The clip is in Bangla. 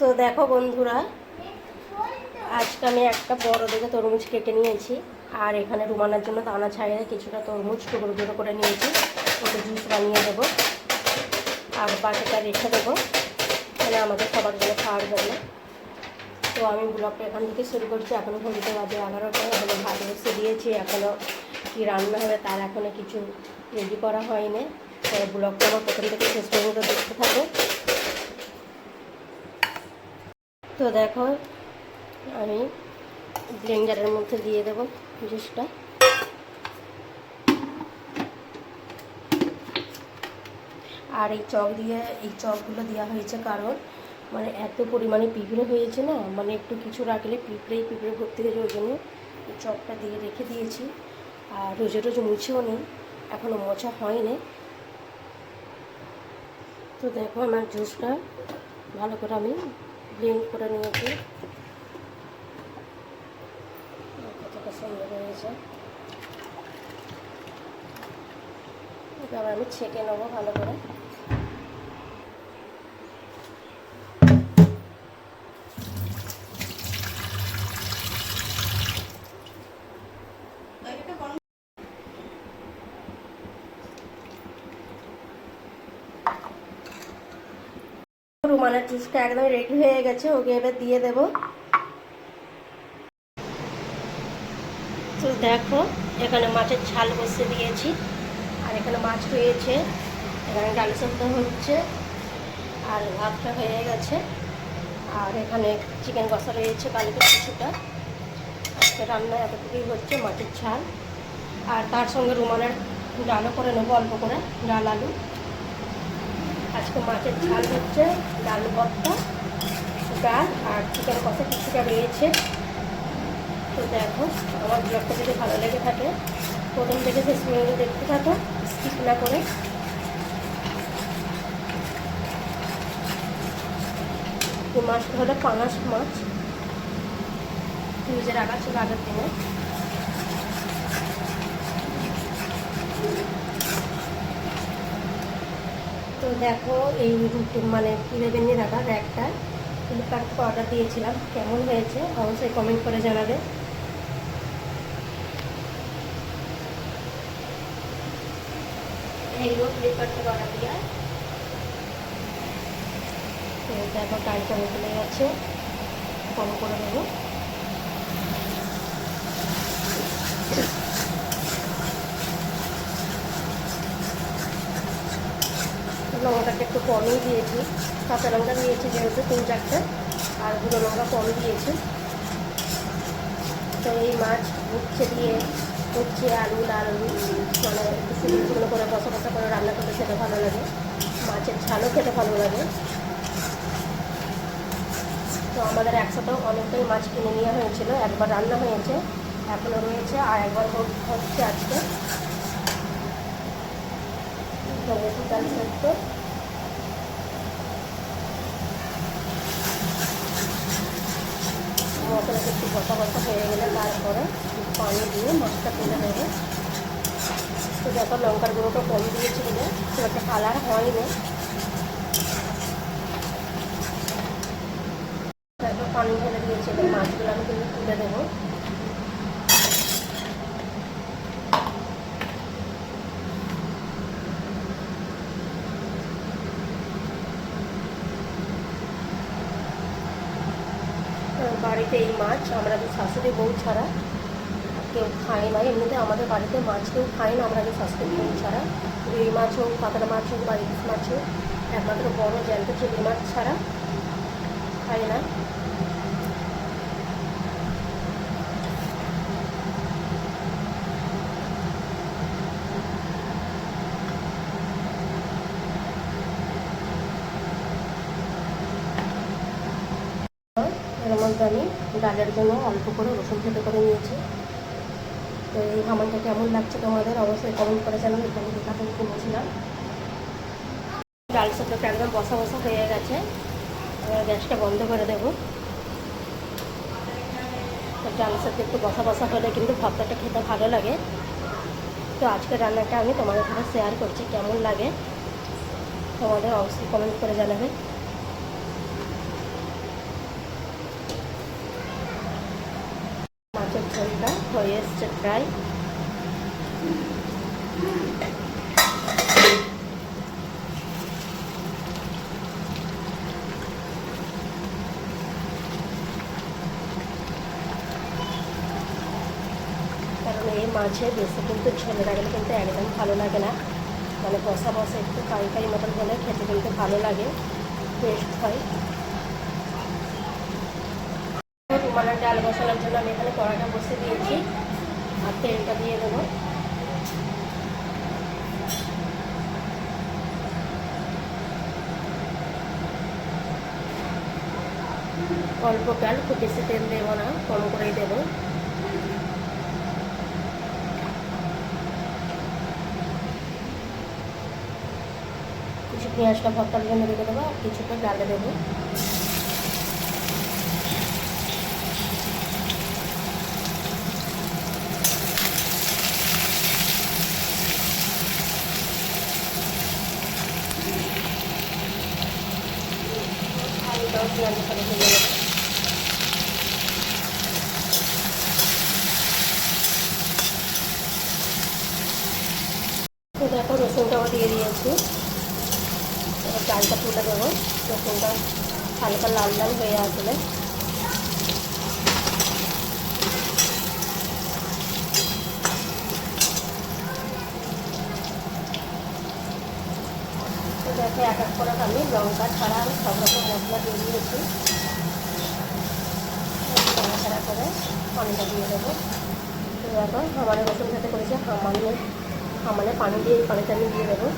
তো দেখো বন্ধুরা, আজকে আমি একটা বড় দেখে তরমুজ কেটে নিয়েছি। আর এখানে রুমানার জন্য দানা ছাড়িয়ে কিছুটা তরমুজ টুকরো টুকরো করে নিয়েছি, ওটা জুস বানিয়ে দেবো। আর বাকিটা রেখে দেবো, মানে আমাদের সবার জন্য খাওয়ার জন্য। তো আমি ব্লগটা এখান থেকে শুরু করছি। এখনও ঘড়িতে বাজে 11টা, এখনও ভাত বসে দিয়েছি। এখনও কী রান্না হবে তার এখনও কিছু রেডি করা হয়নি। তো ব্লগটা আমার প্রথম থেকে শেষ পর্যন্ত দেখতে থাকো। তো দেখো, আমি ব্লেন্ডারের মধ্যে দিয়ে দেবো জুসটা। আর এই চকগুলো দেওয়া হয়েছে কারণ মানে এত পরিমাণে পিঁপড়ে হয়েছে না, মানে একটু কিছু রাখলে পিঁপড়ে ভর্তি হয়েছে, ওই জন্য এই চকটা দিয়ে রেখে দিয়েছি। আর রোজে মুছেও নেই, এখনও মোছা হয়নি। তো দেখো, আমার জুসটা ভালো করে আমি ব্লেন্ড করে নিয়েছি। কতটা সুন্দর হয়েছে। এবার আমি ছেঁকে নেবো ভালো করে। রুমানের জুসটা একদম রেডি হয়ে গেছে, ওকে এবার দিয়ে দেবো। তো দেখো, এখানে মাছের ঝাল বসিয়ে দিয়েছি। আর এখানে মাছ রয়েছে, এখানে ডাল সেদ্ধ হচ্ছে, আর ভাতটা হয়ে গেছে। আর এখানে চিকেন কষা রয়েছে কালকে কিছুটা। আজকে রান্না এতটুকুই হচ্ছে, মাছের ঝাল। আর তার সঙ্গে রুমানের ডালও করে নেবো, অল্প করে ডাল আলু। আজকে মাছের ঝাল হচ্ছে, ডাল ভর্তা, ডাল আর চিকেন কষা কিছুটা রয়েছে। তো দেখো, আমার ব্লগটা যদি ভালো লেগে থাকে প্রথম থেকে শেষ পর্যন্ত দেখতে থাকো, স্কিপ না করে। এই মাছটা হলো পাঙাশ মাছ, ফ্রিজে রাখা ছিল আগের দিনে। তো দেখো, এই মানে কিনে বেনিয়ে রাখা র্যাকটা ফ্লিপকার্ট থেকে অর্ডার দিয়েছিলাম, কেমন হয়েছে অবশ্যই কমেন্ট করে জানাবে। এইগুলো ফ্লিপকার্ট থেকে অর্ডার দেওয়া। তো দেখো, টাইমটা চলে যাচ্ছে, কম করে দেবো। লঙ্কাটা একটু কমই দিয়েছি, কাঁচা লঙ্কা দিয়েছি যেহেতু 3-4টে, আর গুঁড়ো লঙ্কা কম দিয়েছি। তো এই মাছ উচ্ছে আলু লাল মানে একটু শুকনো শুকনো করে কষা কষা করে রান্না করতে খেতে ভালো লাগে, মাছের ঝালও খেতে ভালো লাগে। তো আমাদের একসাথেও অনেকটাই মাছ কিনে নেওয়া হয়েছিল, একবার রান্না হয়েছে, এখনও রয়েছে, আর একবার হচ্ছে আজকে। ডাল সেদ্ধ, মশলাটা একটু কষা কষা হয়ে গেলে তারপরে পানি দিয়ে মাছটা তুলে দেবো। তো দেখো, লঙ্কার গুঁড়োটা কম দিয়েছি বলে খুব একটা কালার হয়নি। তারপর পানি ঢেলে দিয়েছি, এবার মাছগুলো আমি কিন্তু তুলে দেবো। বাড়িতে এই মাছ আমরা যে শাশুড়ি বউ ছাড়া কেউ খাই না, এমনিতে আমাদের বাড়িতে মাছ কেউ খাই না, আমরা যে শাশুড়ি বউ ছাড়া। রুই মাছ হোক, কাতলা মাছ হোক বা ইলিশ মাছ হোক, একমাত্র বড় জ্যান্ত চিংড়ি মাছ ছাড়া খাই না। এর মধ্যে আমি ডালের জন্য অল্প করে রসুন থেতো করে নিয়েছি। তো এই খাবারটা কেমন লাগছে তোমাদের অবশ্যই কমেন্ট করে জানাবে, এখানে দেখা থেকে কিনেছিলাম। ডাল সেদ্ধটা একদম বসা বসা হয়ে গেছে, গ্যাসটা বন্ধ করে দেবো। তো ডাল সেদ্ধ একটু বসা বসা হলে কিন্তু ভর্তাটা খেতে ভালো লাগে। তো আজকের রান্নাটা আমি তোমাদের সাথে শেয়ার করছি, কেমন লাগে তোমাদের অবশ্যই কমেন্ট করে জানাবে। ঝোলটা হয়ে এসছে প্রায়। কারণ এই মাছে বেশি কিন্তু ঝোলে রাখলে কিন্তু একদম ভালো লাগে না, মানে বসা বসা একটু কারি কারি মতন হলে খেতে কিন্তু ভালো লাগে, টেস্ট হয়। মানে ডাল বসানোর জন্য আমি এখানে কড়াইটা বসে দিয়েছি আর তেলটা দিয়ে দেবো। অল্প ডাল, খুব বেশি তেল দেবো না, কম করেই দেবো। কিছু পেঁয়াজটা ভর্তার জন্য রেখে দেবো আর কিছুটা ডালে দেবো। আলুটাও পেঁয়াজের সাথে ভেজে নেবো। তো দেখো রসুনটাও দিয়ে দিয়েছি, এবার চালটা তুলে দেবো। রসুনটা হালকা লাল লাল হয়ে আসলে দেখো এক এক করে আমি লঙ্কা ছাড়া আমি সব রকম মশলা দিয়ে দিয়েছি। ছাড়া করে পানিটা দিয়ে দেবো। তো দেখো হামানে রসুন খেতে করেছি, হামানে পানি দিয়ে এই পানিটা আমি দিয়ে দেবো।